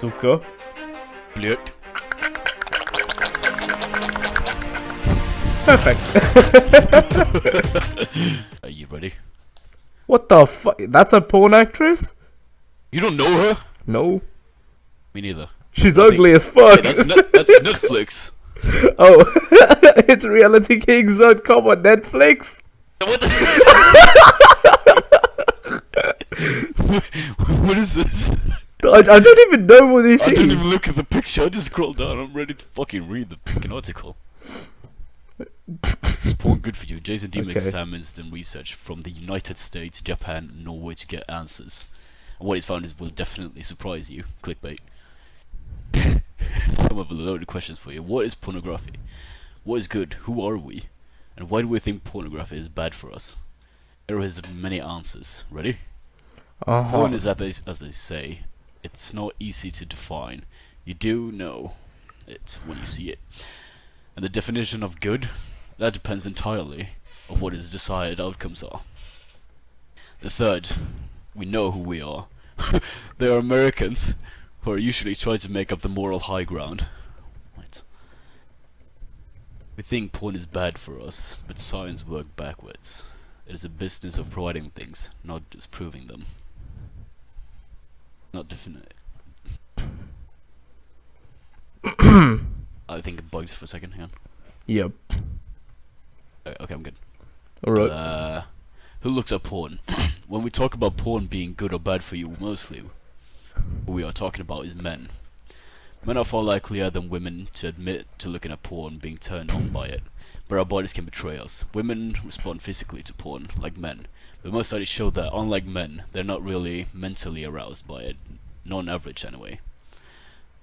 Suka. Blöd. Perfect. Are you ready? What the fuck? That's a porn actress? You don't know her? No. Me neither. She's ugly as fuck. Hey, that's Netflix. Oh, it's realitykings.com on Netflix? What the? What is this? I don't even know what this I is. didn't even look at the picture, I just scrolled down, I'm ready to fucking read the fucking article. Is porn good for you? Jason Dean examines the research from the United States, Japan, and Norway to get answers. And what he's found will definitely surprise you. Clickbait. Some of the loaded questions for you. What is pornography? What is good? Who are we? And why do we think pornography is bad for us? There is many answers. Ready? Porn is, as they say, it's not easy to define. You do know it when you see it. And the definition of good, that depends entirely on what its desired outcomes are. The third, we know who we are. They are Americans who are usually trying to make up the moral high ground. Right. We think porn is bad for us, but science works backwards. It is a business of providing things, not just proving them. Not definite. I think it bugs for a second, hang on. Yep. Okay, I'm good. Alright. Who looks at porn? When we talk about porn being good or bad for you, mostly what we are talking about is men. Men are far likelier than women to admit to looking at porn, being turned on by it, but our bodies can betray us. Women respond physically to porn, like men, but most studies show that, unlike men, they're not really mentally aroused by it, not on average anyway.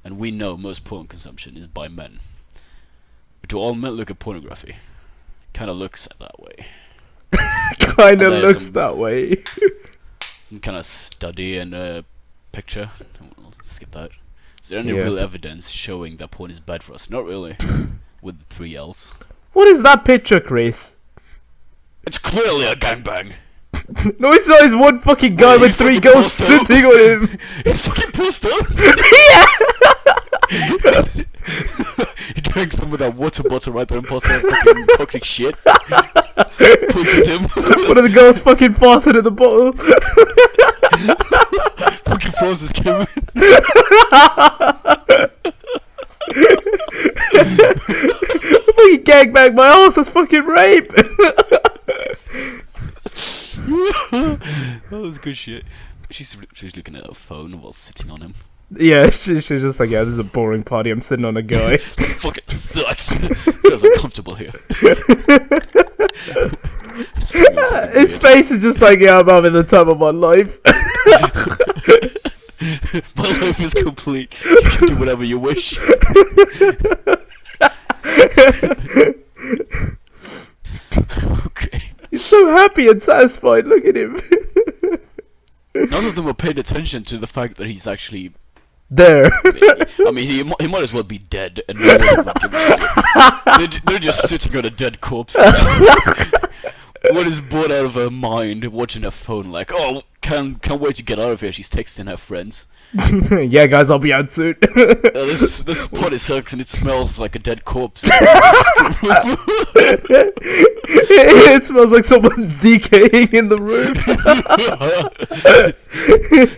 And we know most porn consumption is by men. But do all men look at pornography? Kinda looks that way. Kinda looks that way. Kind of study and picture. I'll skip that. Is there any real evidence showing that porn is bad for us? Not really. With the 3 L's. What is that picture, Chris? It's clearly a gangbang. No, it's not. It's one fucking guy with 3 girls sitting on him. He's fucking pissed off. Yeah. He drank some of that water bottle right there and passed out fucking toxic shit. Poisoned him. One of the girls fucking farted in the bottle. Fucking Francis came in. Fucking gangbang my ass, that's fucking rape. That was good shit. She's looking at her phone while sitting on him. Yeah, she's just like, yeah, this is a boring party, I'm sitting on a guy. This fucking sucks. Feels uncomfortable here. His face is just like, yeah, I'm having the time of my life. My life is complete. You can do whatever you wish. Okay. He's so happy and satisfied, look at him. None of them are paying attention to the fact that he's actually there. I mean, he might as well be dead, and no one would give a shit. They're just sitting on a dead corpse. What is bored out of her mind, watching her phone like, oh, can't wait to get out of here. She's texting her friends. Yeah, guys, I'll be out soon. This potty sucks and it smells like a dead corpse. It smells like someone's decaying in the room.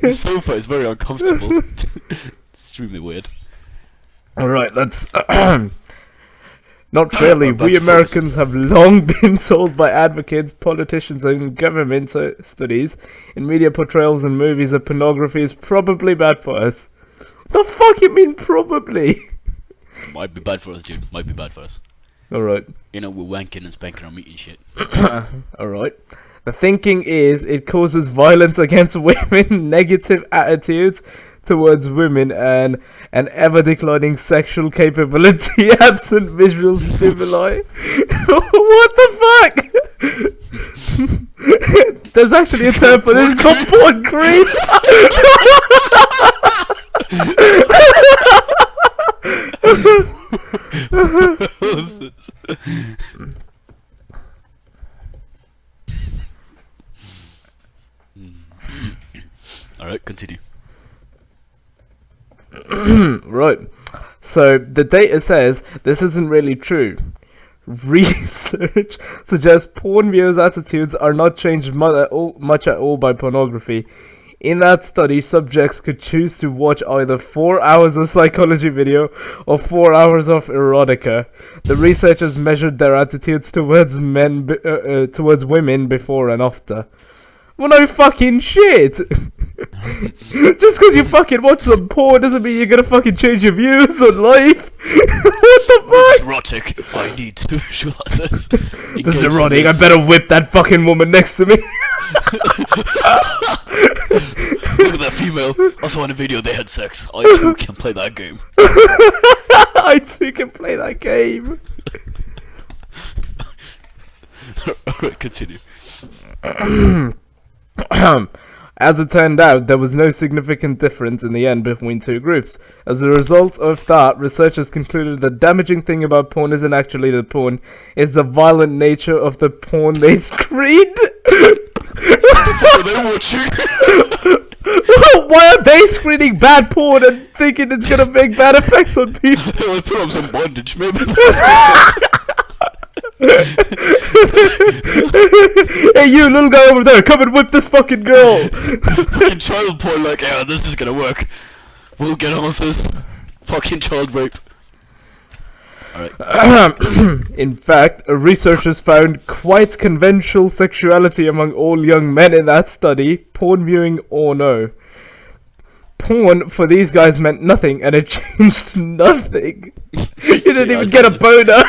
The sofa is very uncomfortable. Extremely weird. Alright, let's... Not really. We Americans have long been told by advocates, politicians, and government studies in media portrayals and movies that pornography is probably bad for us. What the fuck you mean, probably? Might be bad for us, dude. Might be bad for us. Alright. You know, we're wanking and spanking our meat and shit. Alright. The thinking is it causes violence against women, negative attitudes towards women, and an ever-declining sexual capability absent visual stimuli. What the fuck? There's actually a term for this called porn creep. What was this? Alright, continue. Right. So the data says this isn't really true. Research suggests porn viewers' attitudes are not changed much at all by pornography. In that study, subjects could choose to watch either 4 hours of psychology video or 4 hours of erotica. The researchers measured their attitudes towards towards women before and after. Well, no fucking shit! Just because you fucking watch some porn doesn't mean you're gonna fucking change your views on life! What the fuck? This is erotic. I need to visualize this. This is erotic, I better whip that fucking woman next to me! Look at that female. I saw in a video they had sex. I too can play that game. I too can play that game! Alright, continue. As it turned out, there was no significant difference in the end between two groups. As a result of that, researchers concluded the damaging thing about porn isn't actually the porn, it's the violent nature of the porn they screened. What the fuck are they watching? Why are they screening bad porn and thinking it's gonna make bad effects on people? They would put up some bondage, maybe. Hey, you little guy over there, come and whip this fucking girl! Fucking child porn, like, yeah, this is gonna work. We'll get on this. Fucking child rape. Alright. In fact, researchers found quite conventional sexuality among all young men in that study, porn viewing or no. Porn for these guys meant nothing, and it changed nothing. You didn't even get a boner.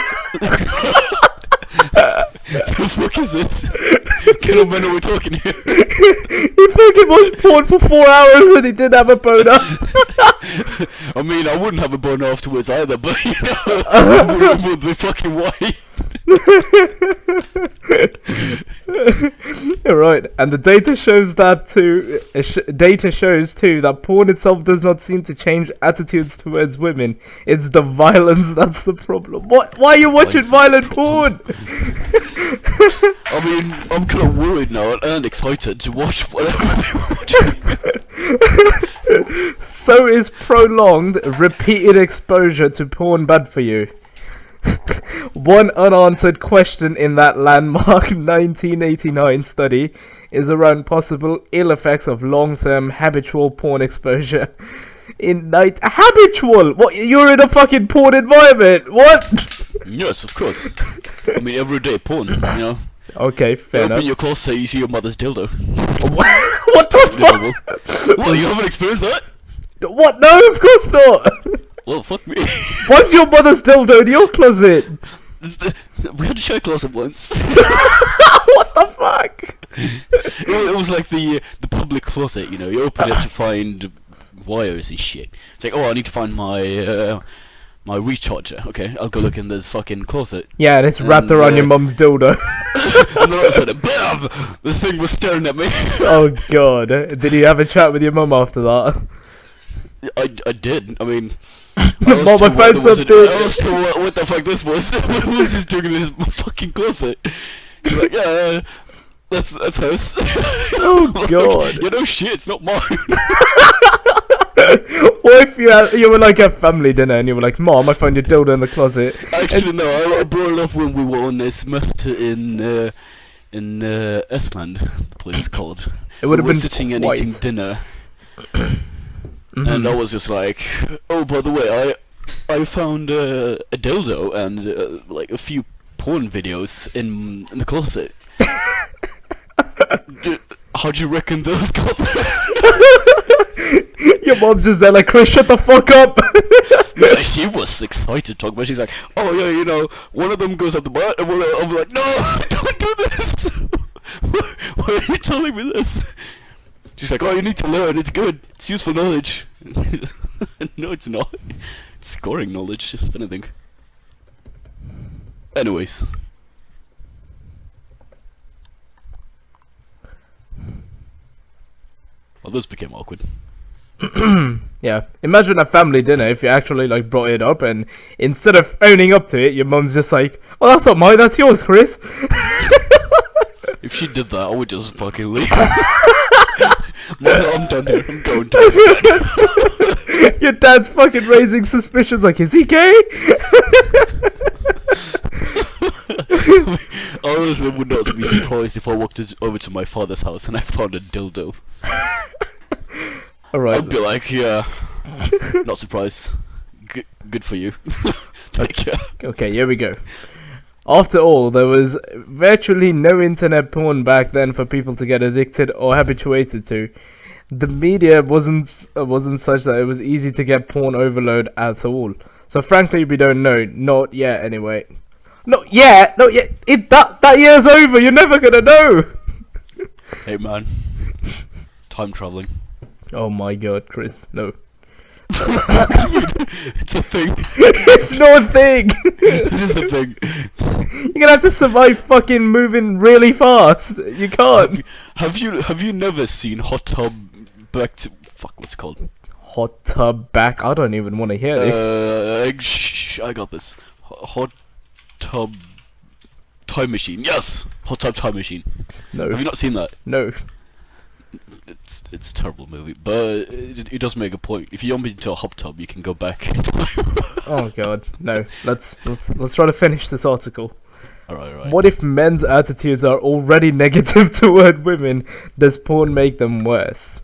The fuck is this? What kind men are we talking here? He fucking watched porn for 4 hours and he didn't have a boner. I mean, I wouldn't have a boner afterwards either, but you know, I would be fucking white. Right, and the data shows that too. Data shows too that porn itself does not seem to change attitudes towards women. It's the violence that's the problem. What? Why are you watching violent porn? I mean, I'm kind of worried now and excited to watch whatever they're watching. So is prolonged, repeated exposure to porn bad for you? One unanswered question in that landmark 1989 study is around possible ill effects of long-term habitual porn exposure. Habitual? What? You're in a fucking porn environment? What? Yes, of course. I mean, everyday porn, you know. Okay, fair enough. Open your closet, you see your mother's dildo. What the fuck? What, you haven't experienced that? What? No, of course not! Well, fuck me. What's your mother's dildo in your closet? We had to share a closet once. What the fuck? It was like the public closet, you know. You open it to find wires and shit. It's like, oh, I need to find my my recharger. Okay, I'll go look in this fucking closet. Yeah, and it's wrapped around your mum's dildo. And then all of a sudden, BAM! This thing was staring at me. Oh god. Did you have a chat with your mum after that? I did. I mean, Mom, I found something. I asked her what the fuck this was. What was this doing in his fucking closet? She's like, yeah, that's hers. Oh god. Yeah, no shit, it's not mine. What if you were like at family dinner and you were like, Mom, I found your dildo in the closet? Actually, no, I brought it up when we were on a semester in Estland, the place called. It would have been sitting and eating dinner. And I was just like, oh, by the way, I found a dildo and like a few porn videos in the closet. How do you reckon those got there? Your mom's just there like, Chris, shut the fuck up. Yeah, she was excited talking about it. She's like, oh yeah, you know, one of them goes up the butt, and I'm like, no, don't do this. Why are you telling me this? She's like, oh, you need to learn, it's good, it's useful knowledge. No, it's not. It's scoring knowledge, if anything. Anyways. Well, this became awkward. Yeah, imagine a family dinner if you actually like brought it up and instead of owning up to it, your mum's just like, oh, that's not mine, that's yours, Chris. If she did that, I would just fucking leave. No, I'm done here. I'm going to bed. Your dad's fucking raising suspicions like, is he gay? I honestly would not be surprised if I walked over to my father's house and I found a dildo. Alright. I'd be like, yeah, not surprised. Good for you. Take care. Okay, here we go. After all, there was virtually no internet porn back then for people to get addicted or habituated to. The media wasn't such that it was easy to get porn overload at all. So frankly, we don't know. Not yet, anyway. Not yet. That year's over. You're never gonna know. Hey man, time traveling. Oh my god, Chris, no. It's a thing. It's no thing. It is a thing. You're gonna have to survive fucking moving really fast. You can't. Have you never seen Hot Tub Back to fuck? What's it called? Hot Tub Back. I don't even want to hear this. I got this. Hot Tub Time Machine. Yes, Hot Tub Time Machine. No. Have you not seen that? No. It's a terrible movie, but it does make a point. If you jump into a hot tub, you can go back in time. Oh god, no. Let's try to finish this article. Alright. What if men's attitudes are already negative toward women? Does porn make them worse?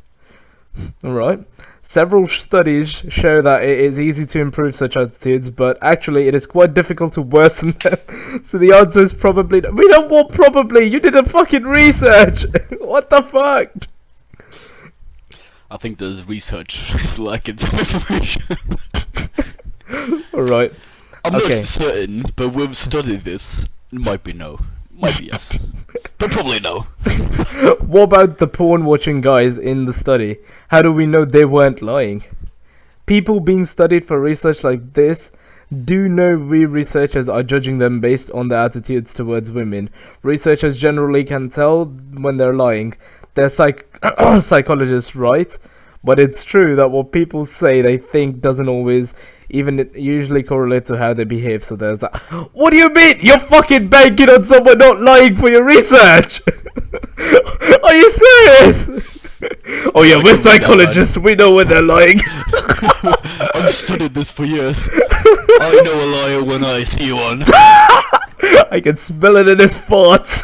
Alright. Several studies show that it is easy to improve such attitudes, but actually it is quite difficult to worsen them. So the answer is probably... We don't want probably! You did a fucking research! What the fuck? I think there's research is lacking some information. Alright. I'm not certain, but we've studied this. It might be no. Might be yes. But probably no. What about the porn watching guys in the study? How do we know they weren't lying? People being studied for research like this do know we researchers are judging them based on their attitudes towards women. Researchers generally can tell when they're lying. They're psychologists, right? But it's true that what people say they think doesn't always even usually correlate to how they behave. So there's that. What do you mean? You're fucking banking on someone not lying for your research? Are you serious? Oh yeah, we're psychologists. We know when they're lying. I've studied this for years. I know a liar when I see one. I can smell it in his farts.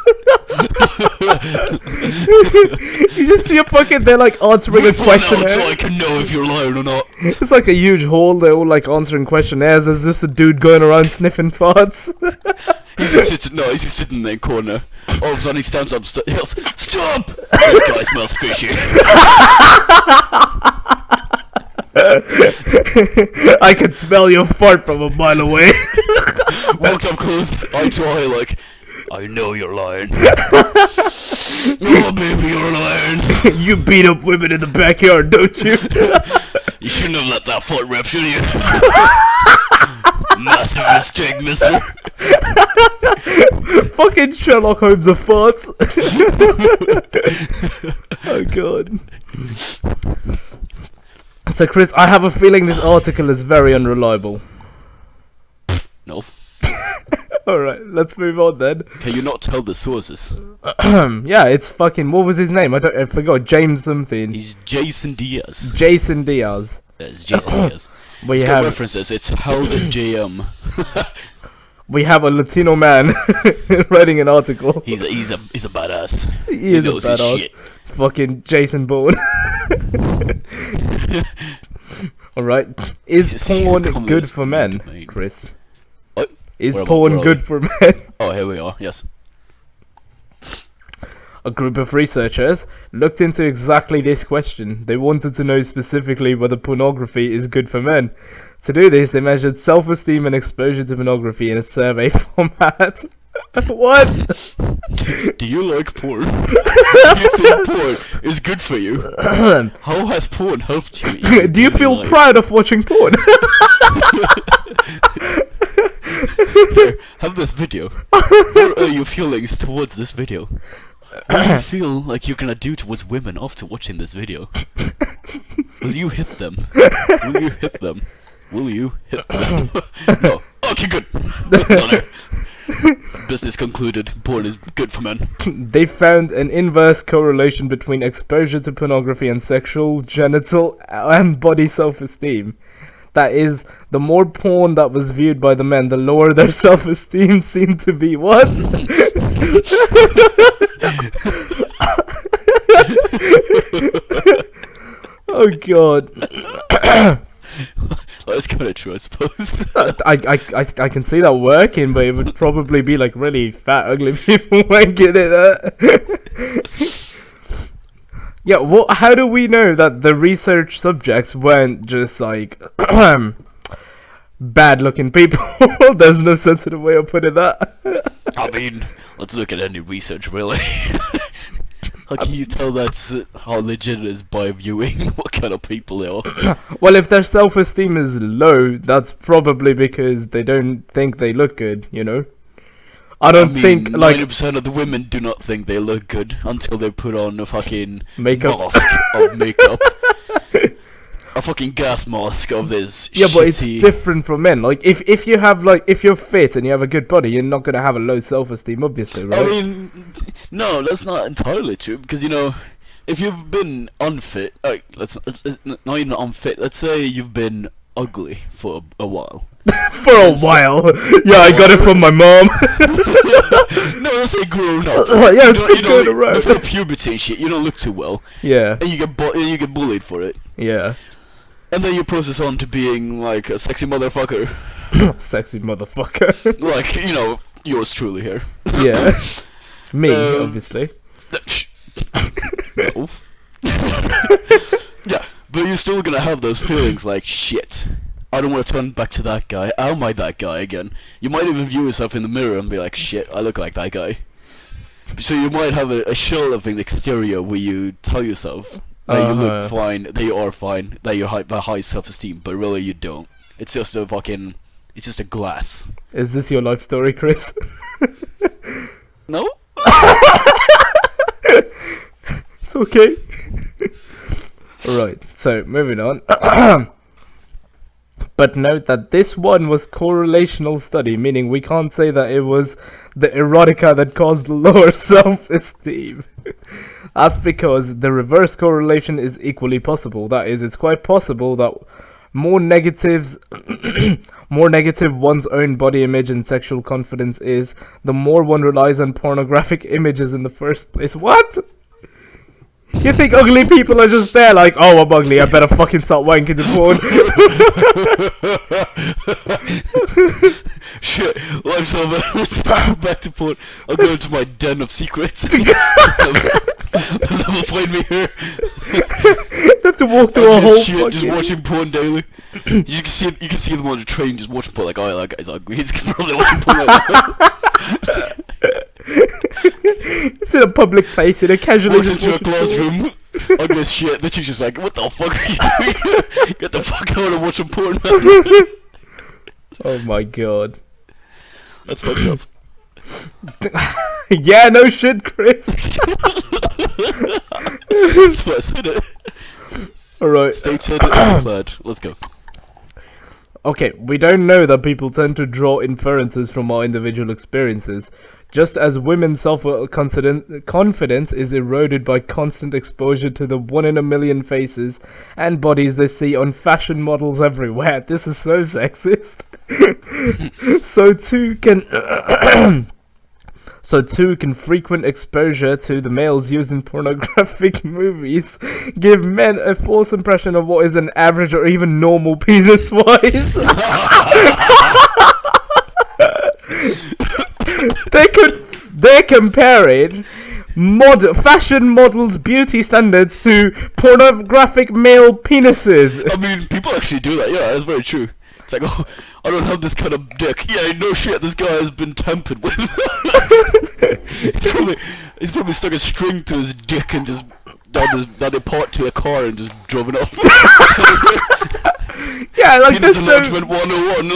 You just see a fucking, they're like answering a questionnaire. So I can know if you're lying or not. It's like a huge hall, they're all like answering questionnaires. There's just a dude going around sniffing farts. He's just sitting in the corner. All of a sudden he stands up and yells, "Stop! This guy smells fishy." I can smell your fart from a mile away. Walks up close, eye to eye, like, "I know you're lying." "Oh, baby, you're lying." You beat up women in the backyard, don't you? You shouldn't have let that fart rip, should you? Massive mistake, mister. Fucking Sherlock Holmes of farts. Oh god. So Chris, I have a feeling this article is very unreliable. No. Alright, let's move on then. Can you not tell the sources? Yeah, it's fucking, what was his name? I forgot, James something. He's Jason Diaz. Jason Diaz. Yeah, it's Jason Diaz. We It's have got references, it's held at JM. we have a Latino man writing an article. He's a badass. He is a knows his badass. shit. Fucking Jason Bourne. Alright. Is porn good for men, Chris? What? Is Where porn are good for men? Oh, here we are, yes. A group of researchers looked into exactly this question. They wanted to know specifically whether pornography is good for men. To do this, they measured self-esteem and exposure to pornography in a survey format. What? Do you like porn? Do you think porn is good for you? How has porn helped you? Do you feel proud of watching porn? Here, have this video. What are your feelings towards this video? What do you feel like you're gonna do towards women after watching this video? Will you hit them? Will you hit them? Will you hit them? No. Okay, good. No, no. Business concluded. Porn is good for men. They found an inverse correlation between exposure to pornography and sexual, genital, and body self-esteem. That is, the more porn that was viewed by the men, the lower their self-esteem seemed to be. What? Oh god. That's kind of true, I suppose. I can see that working, but it would probably be like really fat, ugly people wanking it. Yeah, well, how do we know that the research subjects weren't just like bad-looking people? There's no sensitive way of putting that. I mean, let's look at any research, really. How can you tell that's how legit it is by viewing what kind of people they are? Well, if their self-esteem is low, that's probably because they don't think they look good, you know? I mean, think, like... 90% of the women do not think they look good until they put on a fucking makeup. Mask of makeup. A fucking gas mask of this yeah, shitty... but it's different from men. Like, if you have, like, if you're fit and you have a good body, you're not gonna have a low self-esteem, obviously, right? I mean, no, that's not entirely true, because, you know, if you've been unfit, like, let's not even unfit, let's say you've been ugly for a while. For a while? Yeah, I got it from my mom. No, let's say grown up. Yeah, you know, before puberty and shit, you don't look too well. Yeah. And you get bullied for it. Yeah. And then you process on to being like a sexy motherfucker. Sexy motherfucker. Like, you know, yours truly here. Yeah. Me, obviously. No. Yeah, but you're still gonna have those feelings like, shit, I don't want to turn back to that guy. Am I that guy again? You might even view yourself in the mirror and be like, shit, I look like that guy. So you might have a shell of an exterior where you tell yourself that you look fine, that you are fine, that you have high self-esteem, but really you don't. It's just a fucking... It's just a glass. Is this your life story, Chris? No? It's okay. Alright, so moving on. But note that this one was correlational study, meaning we can't say that it was the erotica that caused lower self-esteem. That's because the reverse correlation is equally possible. That is, it's quite possible that more negative one's own body image and sexual confidence is, the more one relies on pornographic images in the first place. What? You think ugly people are just there like, oh, I'm ugly, I better fucking start wanking to porn. Shit, life's over. Let's go back to porn. I'll go into my den of secrets. They'll never find me here. Have to walk through a whole shit, just watching porn daily. You can see them on the train just watching porn like, oh, that guy's ugly. He's probably watching porn like that. It's in a public place, in a casual... Walks into a classroom, ugly as shit, the teacher's like, what the fuck are you doing? Get the fuck out and watch some porn, man. Oh my god. That's fucked up. Yeah, no shit, Chris. That's what I said it. Alright. Stated and declared. Let's go. Okay, we don't know that people tend to draw inferences from our individual experiences. Just as women's self-confidence is eroded by constant exposure to the 1 in a million faces and bodies they see on fashion models everywhere. This is so sexist. So too can frequent exposure to the males used in pornographic movies give men a false impression of what is an average or even normal penis-wise. They're comparing fashion models' beauty standards to pornographic male penises. I mean, people actually do that. Yeah, that's very true. It's like, oh, I don't have this kind of dick. Yeah, no shit, this guy has been tampered with. he's probably stuck a string to his dick and just done a part to a car and just driven off. Yeah, like Penis enlargement 101.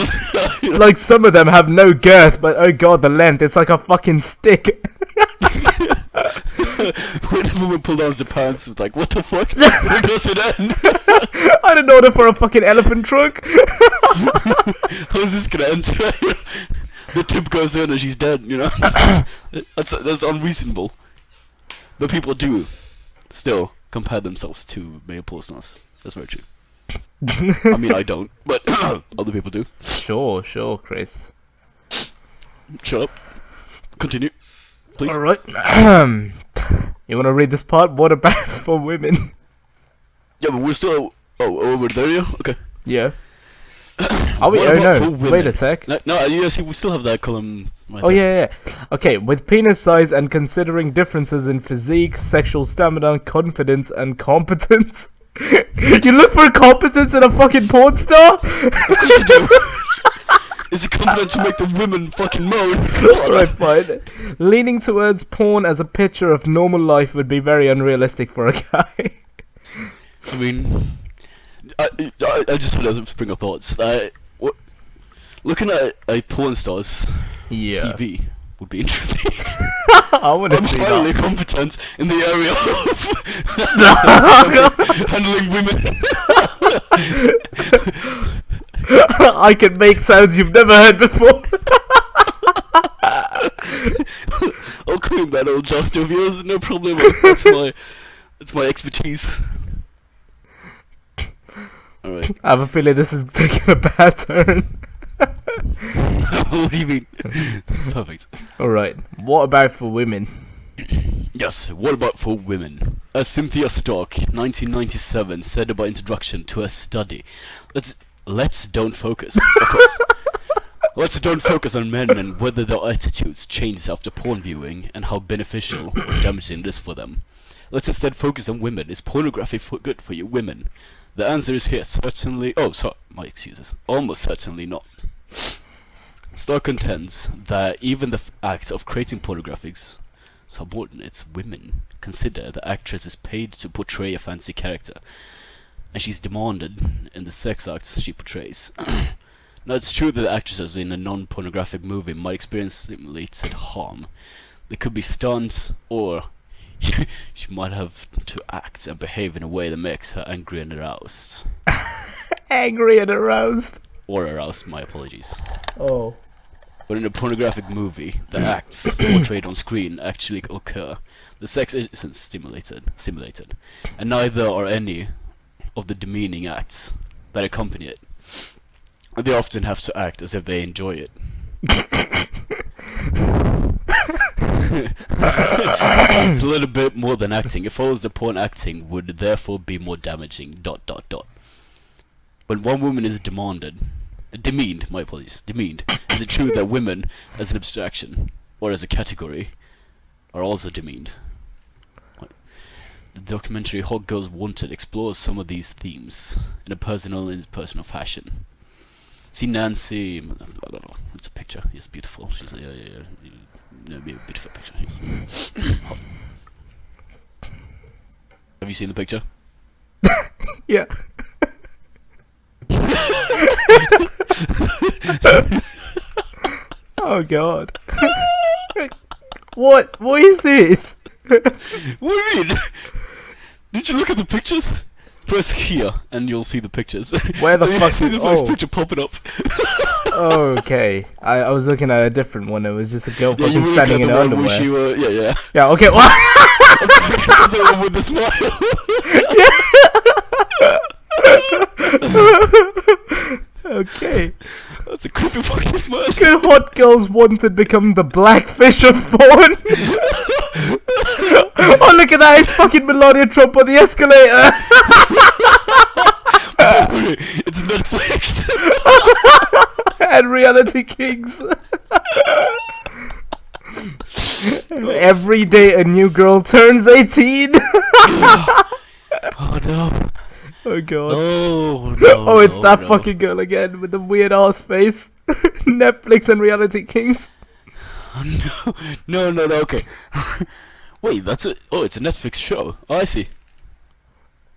You know? Like some of them have no girth, but oh god, the length, it's like a fucking stick. When the woman pulled down his pants, it's like, what the fuck? Where does it end? I didn't order for a fucking elephant trunk. How's this gonna end? The tip goes in and she's dead. You know, that's unreasonable. But people do still compare themselves to male porn stars. That's very true. I mean, I don't, but other people do. Sure, Chris. Shut up. Continue, please. All right. You want to read this part? What about for women? Yeah, but we're still. Oh, we're there, yeah? Okay. Yeah. Are we? What Oh about no! for women? Wait a sec. No, yeah, see, we still have that column. Right Oh there. yeah. Okay, with penis size and considering differences in physique, sexual stamina, confidence, and competence. You look for competence in a fucking porn star? Of course you do. Is it confident to make the women fucking moan? Right, fine. Leaning towards porn as a picture of normal life would be very unrealistic for a guy. I mean, I just wanted to bring up thoughts. Looking at a porn star's CV would be interesting. I want to I'm see highly that. competent in the area of handling women. I can make sounds you've never heard before. I'll clean that old dust of yours, no problem. That's my expertise. Alright. I have a feeling this is taking a bad turn. What do you mean? Perfect. Alright, what about for women? Yes, what about for women? As Cynthia Stark, 1997, said about introduction to a study. Let's don't focus, of course. Let's don't focus on men and whether their attitudes change after porn viewing and how beneficial or damaging it is for them. Let's instead focus on women. Is pornography good for you women? The answer is here, certainly. Oh, sorry, my excuses. Almost certainly not. Stark contends that even the act of creating pornographics subordinates women. Consider the actress is paid to portray a fancy character, and she's demanded in the sex acts she portrays. Now, it's true that actresses in a non-pornographic movie might experience simulated harm. There could be stunts, or she might have to act and behave in a way that makes her angry and aroused. Angry and aroused. Or aroused, my apologies. Oh. But in a pornographic movie, the acts portrayed on screen actually occur. The sex isn't simulated, and neither are any of the demeaning acts that accompany it. And they often have to act as if they enjoy it. It's a little bit more than acting. It follows the porn acting would therefore be more damaging. ... When one woman is demeaned, my apologies, demeaned, is it true that women, as an abstraction, or as a category, are also demeaned? The documentary Hot Girls Wanted explores some of these themes in a personal fashion. See Nancy, it's a picture, it's beautiful, she's a beautiful picture, yes. Hot. Have you seen the picture? Yeah. Oh god. What is this? What do you mean? Did you look at the pictures? Press here and you'll see the pictures. Where the fuck see is... the first picture popping up? Okay. I was looking at a different one. It was just a girl Yeah, you fucking were standing in the her one where underwear. she were, yeah. Yeah, okay. What? The one with the smile. Okay. That's a creepy fucking smile. Could Hot Girls Wanted become the blackfish of porn? Oh, look at that. It's fucking Melania Trump on the escalator. It's Netflix. And Reality Kings. Every day a new girl turns 18. Oh no. Oh god. Oh no. Oh, it's that fucking girl again with the weird ass face. Netflix and Reality Kings. Oh, no, okay. Wait, that's it. Oh, it's a Netflix show. Oh, I see.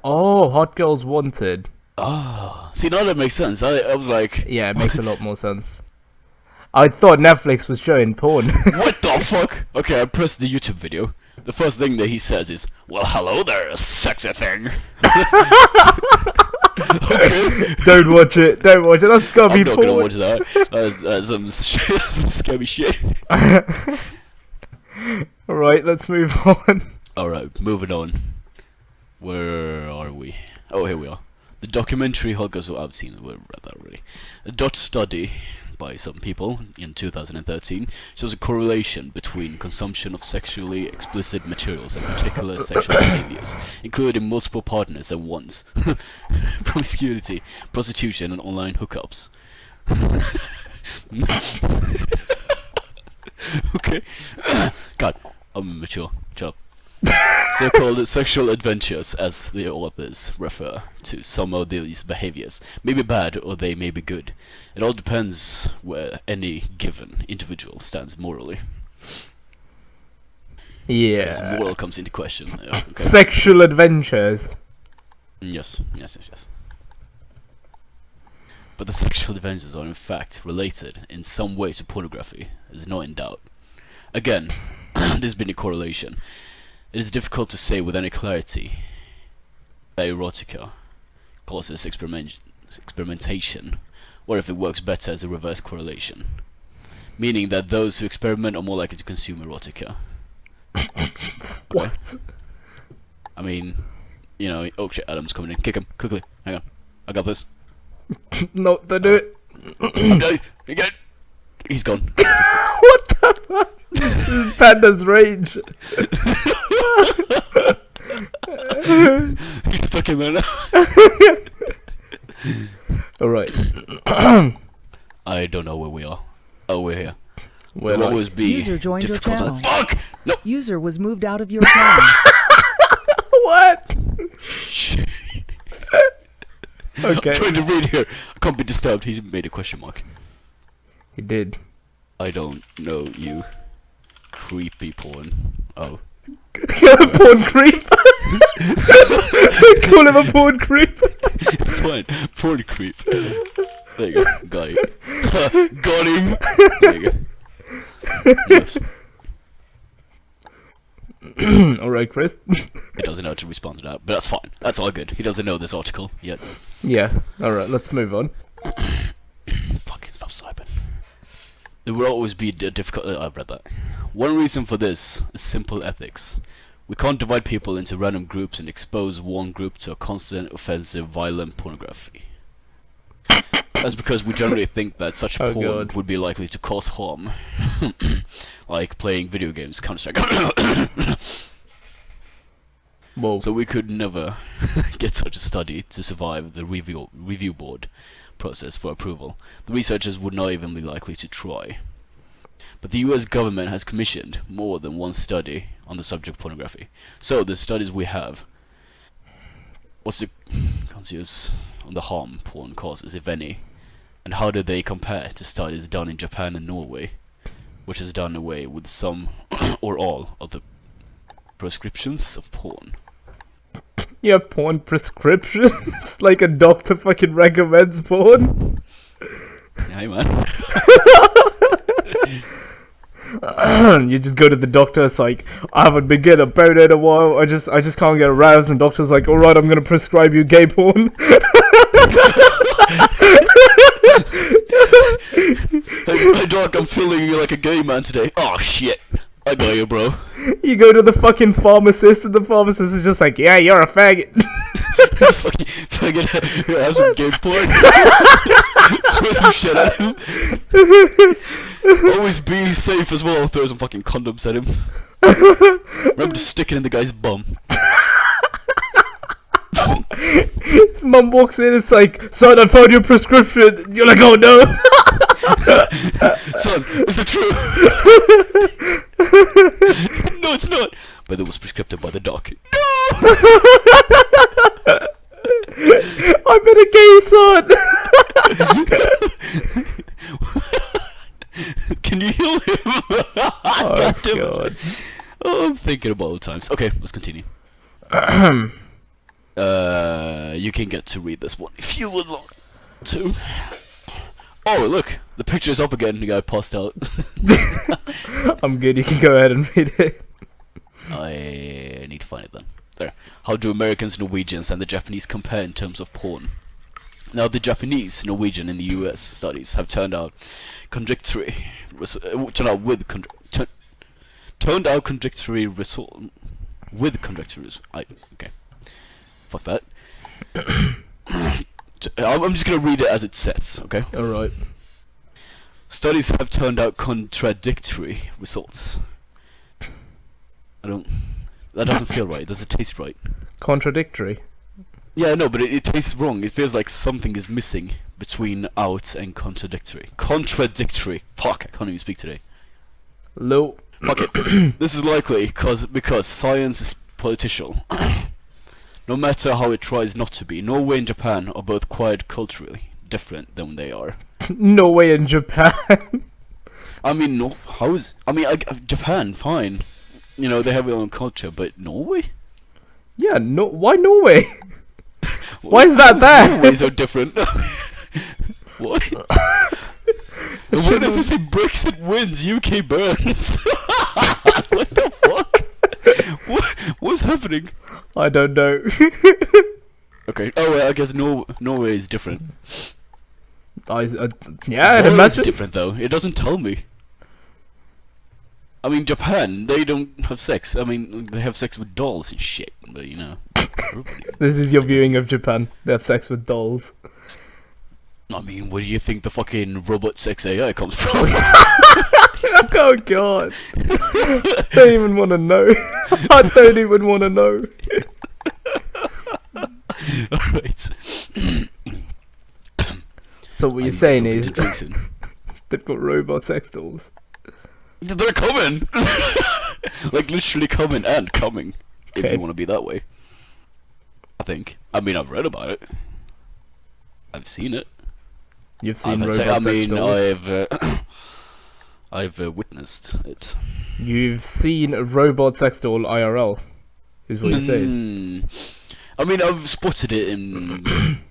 Oh, Hot Girls Wanted. Oh, see, now that makes sense. I was like, Yeah, it makes a lot more sense. I thought Netflix was showing porn. what the fuck? Okay, I pressed the YouTube video. The first thing that he says is, well, hello there, sexy thing. Okay. Don't watch it. Don't watch it. That's gotta I'm be not gonna porn. watch that. That's some some scary shit. Alright, let's move on. Alright, moving on. Where are we? Oh, here we are. The documentary Holocaust, I've seen, we've read that already. A Dutch study by some people in 2013 shows a correlation between consumption of sexually explicit materials and particular sexual behaviors, including multiple partners at once, promiscuity, prostitution, and online hookups. Okay. God, I'm immature. Shut up. So-called sexual adventures, as the authors refer to some of these behaviors, may be bad or they may be good. It all depends where any given individual stands morally. Yes, Yeah. moral comes into question. Okay. Sexual adventures. Yes. But the sexual adventures are in fact related in some way to pornography, is not in doubt. Again, there's been a correlation. It is difficult to say with any clarity that erotica causes experimentation, or if it works better as a reverse correlation, meaning that those who experiment are more likely to consume erotica. What? I mean, you know, oh shit, Adam's coming in. Kick him, quickly. Hang on. I got this. No, don't do it. I'm dead. You good? He's gone. What the fuck? This is Panda's rage. He's stuck in there now. Alright. I don't know where we are. Oh, we're here. Well, There will always be User joined your difficult. channel. Fuck! No! User was moved out of your channel. what? Shit. Okay. I'm trying to read here. I can't be disturbed. He's made a question mark. He did. I don't know you. Creepy porn. Oh. Porn creep. Call him a porn creep. Fine. Porn creep. There you go. Got you. Got him. There you go. Yes. Alright, Chris. He doesn't know how to respond to that, but that's fine. That's all good. He doesn't know this article yet. Yeah. Alright, let's move on. Fucking stop swiping. There will always be difficult. I've read that. One reason for this is simple ethics. We can't divide people into random groups and expose one group to a constant, offensive, violent pornography. That's because we generally think that such Oh, porn God. would be likely to cause harm. Like playing video games, Counter-Strike. Whoa. So we could never get such a study to survive the review board process for approval. The researchers would not even be likely to try. But the US government has commissioned more than one study on the subject of pornography. So the studies we have, what's the conscious on the harm porn causes, if any, and how do they compare to studies done in Japan and Norway, which has done away with some or all of the prescriptions of porn. You have porn prescriptions? Like a doctor fucking recommends porn? Hey man. You just go to the doctor, it's like, I haven't been getting a boner in a while, I just can't get aroused, and the doctor's like, alright, I'm gonna prescribe you gay porn. Hey doc, I'm feeling like a gay man today. Oh shit. I got you, bro. You go to the fucking pharmacist, and the pharmacist is just like, yeah, you're a faggot. Fucking here, have some gay porn. Throw some shit at him. Always be safe as well. Throw some fucking condoms at him. Remember to stick it in the guy's bum. His mum walks in, it's like, son, I found your prescription. You're like, oh no. Son, is it true? No, it's not. But it was prescribed by the doc. No! I'm in a gay son. Can you heal him? Oh Goddamn. god. Oh, I'm thinking about all the times. Okay, let's continue. You can get to read this one if you would like to. Oh, look, the picture's up again. The guy passed out. I'm good, you can go ahead and read it. I need to find it then. There. How do Americans, Norwegians, and the Japanese compare in terms of porn? Now, the Japanese, Norwegian, and the U.S. studies have turned out contradictory. Turned out contradictory result with contradictory. Okay, fuck that. I'm just gonna read it as it says. Okay. All right. Studies have turned out contradictory results. That doesn't feel right. Does it taste right? Contradictory. Yeah, no, but it tastes wrong. It feels like something is missing between out and contradictory. Contradictory. Fuck, I can't even speak today. Low. Fuck it. This is likely because science is political. No matter how it tries not to be, Norway and Japan are both quite culturally different than they are. Norway and Japan. I mean, no, Japan, fine. You know, they have their own culture, but Norway? Yeah, no. Why Norway? Why is that bad? Norway so different. What? When does it say Brexit wins, UK burns? What the fuck? What's happening? I don't know. Okay. Oh, well, I guess Norway is different. Yeah, I'd It's imagine. different though. It doesn't tell me. I mean, Japan, they don't have sex. I mean, they have sex with dolls and shit. But you know, everybody. This is your viewing of Japan. They have sex with dolls. I mean, where do you think the fucking robot sex AI comes from? Oh god. Don't even want to know. I don't even want to know. Alright. So what you're saying is in. they've got robot sex dolls. They're coming! Like, literally coming and coming. If Okay. you want to be that way. I think. I mean, I've read about it. I've seen it. You've seen I've robot I sex mean, dolls? I've witnessed it. You've seen a robot sex doll IRL, is what you're saying. I mean, I've spotted it in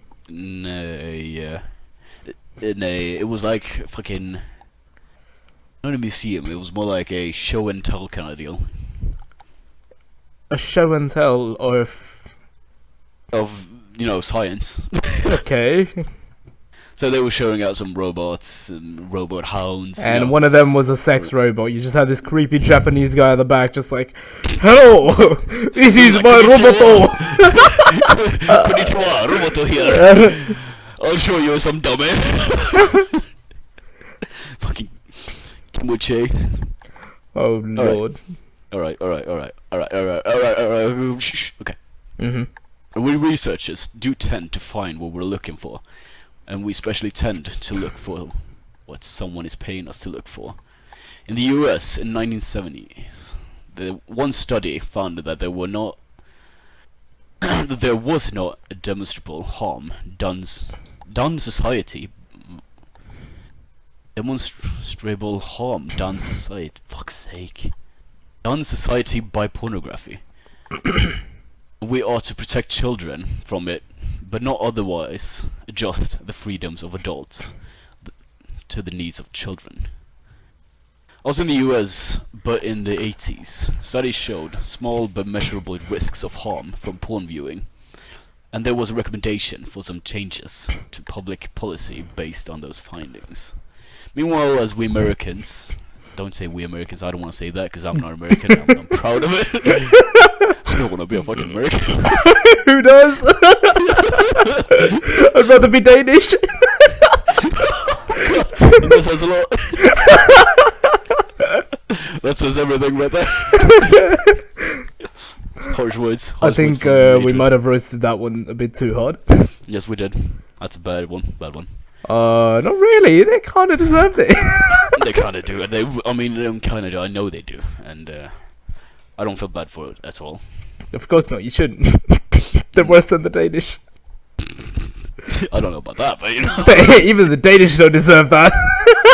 it was like fucking not a museum. It was more like a show and tell kind of deal A show and tell of science. Okay. So they were showing out some robots and robot hounds. And one of them was a sex robot. You just had this creepy Japanese guy at the back just like, hello, this is my roboto. Konnichiwa, roboto here. I'll show you some dummy. Fucking kimochi. Oh lord. Alright. Shh. Okay. We researchers do tend to find what we're looking for. And we especially tend to look for what someone is paying us to look for. In the US in 1970s, one study found that there was not a demonstrable harm done society. Demonstrable harm done society. Fuck's sake. Done society by pornography. We are to protect children from it, but not otherwise adjust the freedoms of adults to the needs of children. Also in the US, but in the 80s, studies showed small but measurable risks of harm from porn viewing, and there was a recommendation for some changes to public policy based on those findings. Meanwhile, as we Americans, don't say we Americans, I don't want to say that because I'm not American, I'm proud of it. I don't want to be a fucking American. Who does? I'd rather be Danish. That says a lot. That says everything right there. Harsh words. I think we might have roasted that one a bit too hard. Yes, we did. That's a bad one. Not really. They kind of deserved it. They kind of do. They don't kind of do. I know they do, and I don't feel bad for it at all. Of course not. You shouldn't. They're worse than the Danish. I don't know about that, but you know. Even the Danish don't deserve that.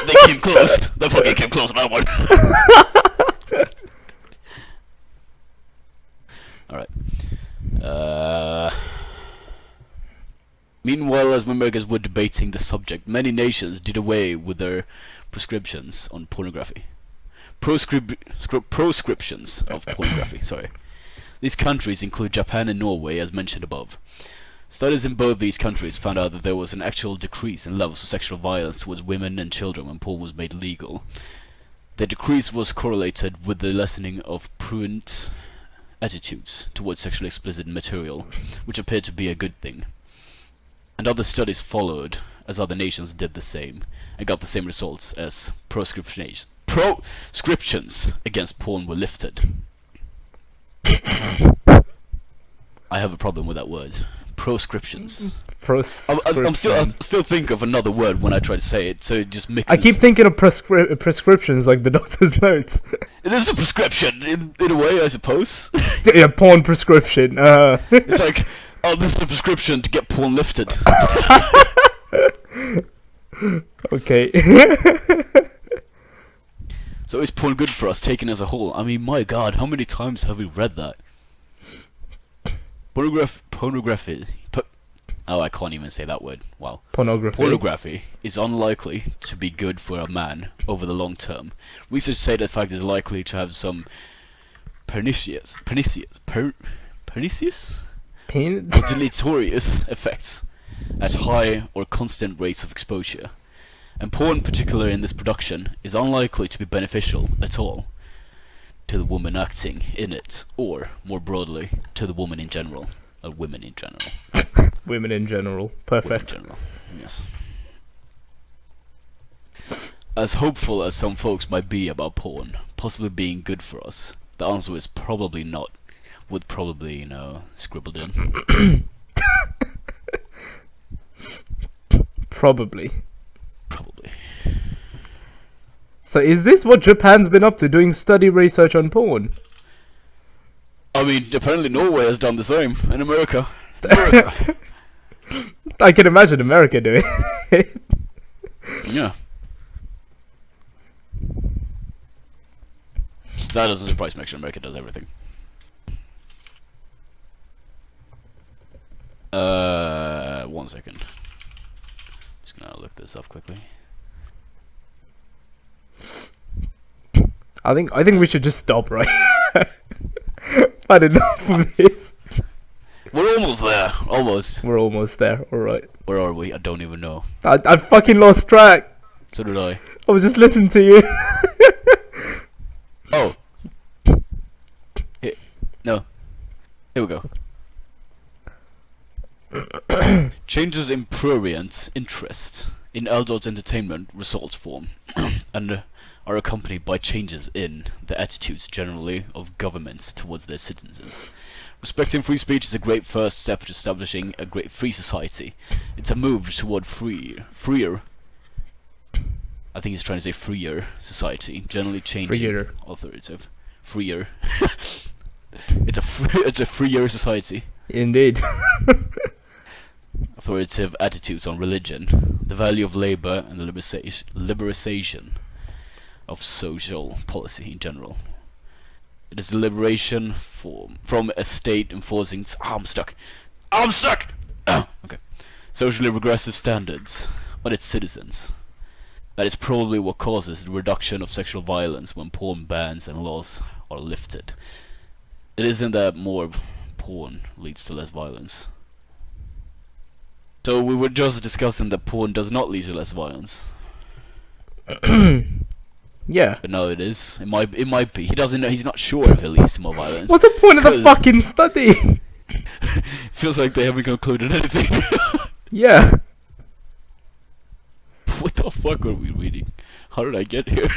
They came close. They fucking came close on that one. Alright. Meanwhile, as Americans were debating the subject, many nations did away with their prescriptions on pornography. Proscriptions of pornography, sorry. These countries include Japan and Norway, as mentioned above. Studies in both these countries found out that there was an actual decrease in levels of sexual violence towards women and children when porn was made legal. The decrease was correlated with the lessening of prurient attitudes towards sexually explicit material, which appeared to be a good thing. And other studies followed, as other nations did the same, and got the same results as proscriptions against porn were lifted. I have a problem with that word. Proscriptions. I'm still think of another word when I try to say it, so it just mixes. I keep thinking of prescriptions, like the doctor's notes. It is a prescription, in a way, I suppose. Yeah, porn prescription. It's like, oh, this is a prescription to get porn lifted. Okay. So is porn good for us, taken as a whole? I mean, my god, how many times have we read that? Pornography. Oh, I can't even say that word. Wow. Pornography is unlikely to be good for a man over the long term. Research say that fact is likely to have some pernicious deleterious effects at high or constant rates of exposure. And porn, particularly in this production, is unlikely to be beneficial at all to the woman acting in it, or, more broadly, to the woman in general. Women in general. Women in general. Perfect. Women in general, yes. As hopeful as some folks might be about porn possibly being good for us, the answer is probably not. With probably, scribbled in. Probably. Probably. So is this what Japan's been up to, doing study research on porn? I mean, apparently Norway has done the same, in America. I can imagine America doing it. Yeah. That doesn't surprise me, actually. America does everything. One second. Just gonna look this up quickly. I think we should just stop right. I didn't know from this. We're almost there. Almost. We're almost there. All right. Where are we? I don't even know. I fucking lost track. So did I. I was just listening to you. Oh. No. Here we go. Changes in prurient interest in adult entertainment results form and are accompanied by changes in the attitudes generally of governments towards their citizens. Respecting free speech is a great first step to establishing a great free society. It's a move toward freer. I think he's trying to say freer society, generally changing authoritative. Freer. It's a freer society. Indeed. Authoritative attitudes on religion, the value of labor, and the liberalization of social policy in general. It is the liberation from a state enforcing I'm stuck! Okay. Socially regressive standards on its citizens. That is probably what causes the reduction of sexual violence when porn bans and laws are lifted. It isn't that more porn leads to less violence. So we were just discussing that porn does not lead to less violence. Yeah. But no, it is. It might be. He doesn't know. He's not sure if it leads to more violence. What's the point of the fucking study? Feels like they haven't concluded anything. Yeah. What the fuck are we reading? How did I get here?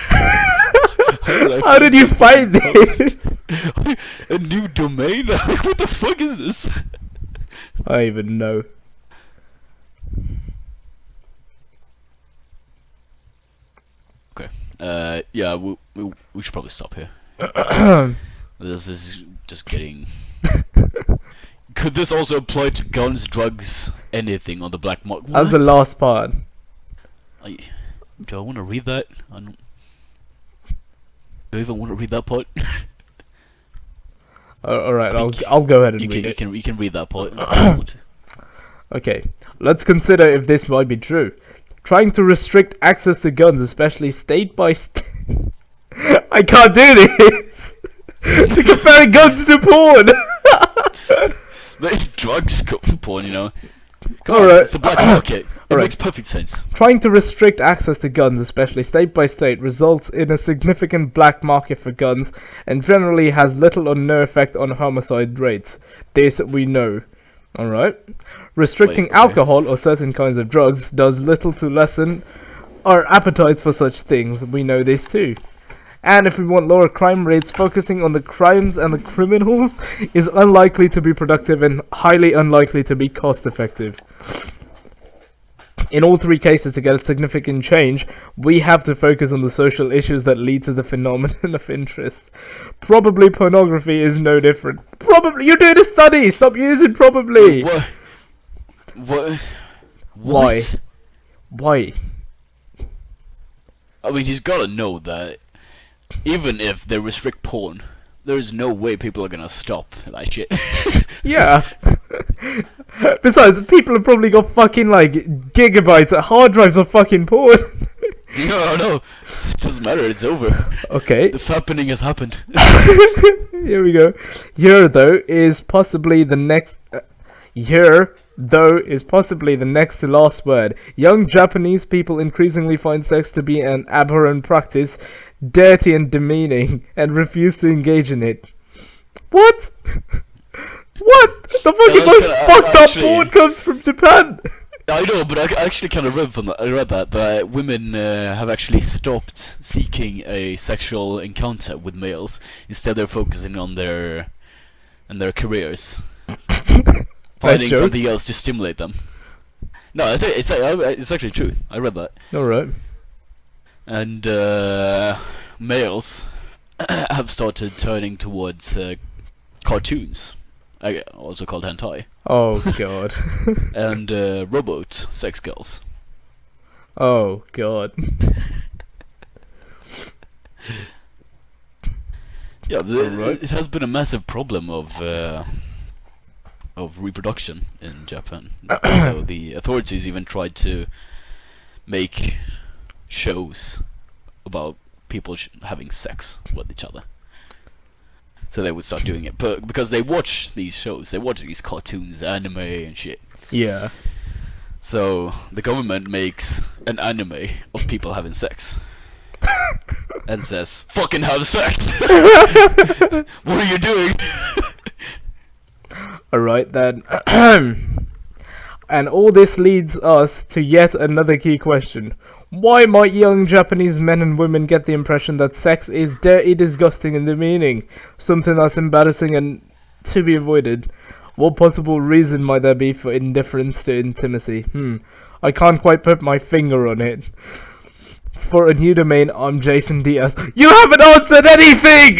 How did you find this? A new domain? Like, what the fuck is this? I don't even know. Okay. Yeah, we should probably stop here. This is just getting... Could this also apply to guns, drugs, anything on the black market? That's the last part. Do I want to read that? Do I even want to read that part? Alright, I'll go ahead and read it. You can read that part. Okay, let's consider if this might be true. Trying to restrict access to guns, especially state by state. I can't do this! To compare guns to porn! Drugs porn, you know. Come All on, right. it's a black market. It All right. makes perfect sense. Trying to restrict access to guns, especially state by state, results in a significant black market for guns and generally has little or no effect on homicide rates. This we know. Alright? Restricting Wait, okay. alcohol or certain kinds of drugs does little to lessen our appetites for such things. We know this too. And if we want lower crime rates, focusing on the crimes and the criminals is unlikely to be productive and highly unlikely to be cost effective. In all three cases, to get a significant change, we have to focus on the social issues that lead to the phenomenon of interest. Probably pornography is no different. Probably, you're doing a study! Stop using probably! What? What? Why? What? Why? I mean, he's gotta know that even if they restrict porn, there's no way people are gonna stop that shit. Yeah. Besides, people have probably got fucking like gigabytes of hard drives of fucking porn. No, it doesn't matter. It's over. Okay. The fappening has happened. Here we go. Here though is possibly the next. Here though is possibly the next to last word. Young Japanese people increasingly find sex to be an abhorrent practice, dirty and demeaning, and refuse to engage in it. What? What? The fucking most fucked up porn comes from Japan. I know, but I actually kind of read from that. I read that women have actually stopped seeking a sexual encounter with males. Instead, they're focusing on their careers, finding something else to stimulate them. No, it's actually true. I read that. All right. And males have started turning towards cartoons, also called hentai. Oh god. And robot sex girls. Oh god. Yeah, Alright. it has been a massive problem of reproduction in Japan. So the authorities even tried to make shows about people having sex with each other. So they would start doing it, but because they watch these shows, they watch these cartoons, anime and shit. Yeah. So the government makes an anime of people having sex. And says, "Fucking have sex." What are you doing? Alright then. And all this leads us to yet another key question. Why might young Japanese men and women get the impression that sex is dirty, disgusting and demeaning? Something that's embarrassing and to be avoided. What possible reason might there be for indifference to intimacy? I can't quite put my finger on it. For a new domain, I'm Jason Diaz. You haven't answered anything!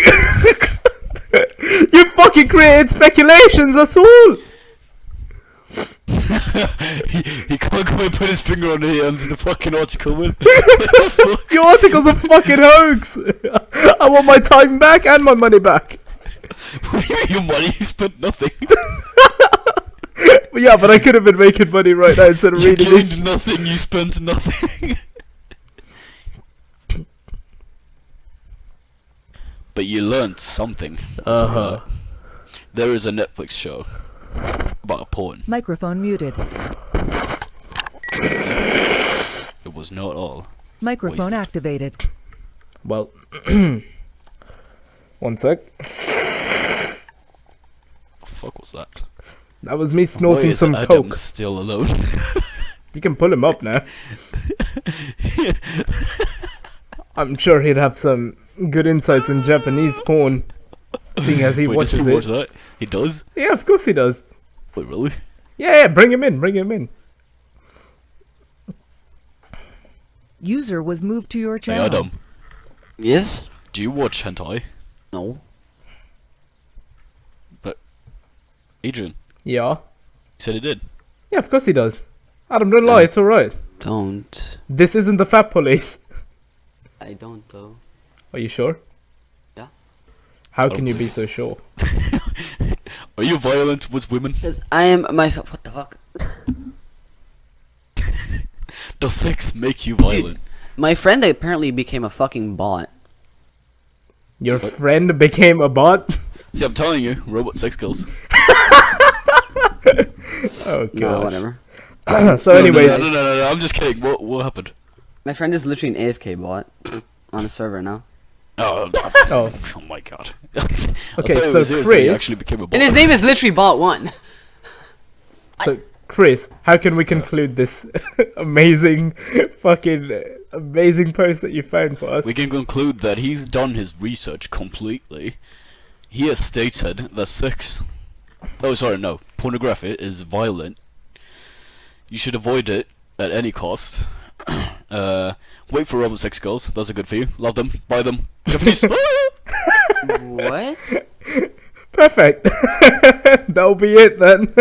You fucking created speculations, that's all! he can't quite put his finger on it, he answered the fucking article with. Your article's a fucking hoax! I want my time back and my money back! What do you mean your money? You spent nothing. Yeah, but I could have been making money right now instead of You reading gained it. nothing, you spent nothing. But you learned something. I'll tell you that. There is a Netflix show about porn. Microphone muted. It was not all. Microphone wasted. activated. Well, one sec. What the fuck was that? That was me Why snorting is some Adam coke. still alone? You can pull him up now. I'm sure he'd have some good insights on Japanese porn, seeing as he Wait, watches does he watch it. that? He does? Yeah, of course he does. Wait, really? Yeah, bring him in. User was moved to your Hey channel. Adam, Yes? do you watch hentai? No. Adrian, Yeah. you said he did. Yeah, of course he does. Adam, don't lie, it's alright. Don't. This isn't the fat police. I don't though. Are you sure? Yeah. How can you be so sure? Are you violent with women? Because I am myself. What the fuck? Does sex make you violent? My friend apparently became a fucking bot. Your friend became a bot? See, I'm telling you, robot sex girls. Oh No, god. whatever. So anyway, No, I'm just kidding. What happened? My friend is literally an AFK bot on a server now. Oh, Oh. oh my god. Okay, I thought it so was serious that he Chris- actually became a bot. And his name is literally Bot1. so Chris, how can we conclude this amazing post that you found for us? We can conclude that he's done his research completely. He has stated that pornography is violent. You should avoid it at any cost. Wait for Roman sex girls, those are good for you. Love them, buy them. Japanese. What? Perfect. That'll be it then.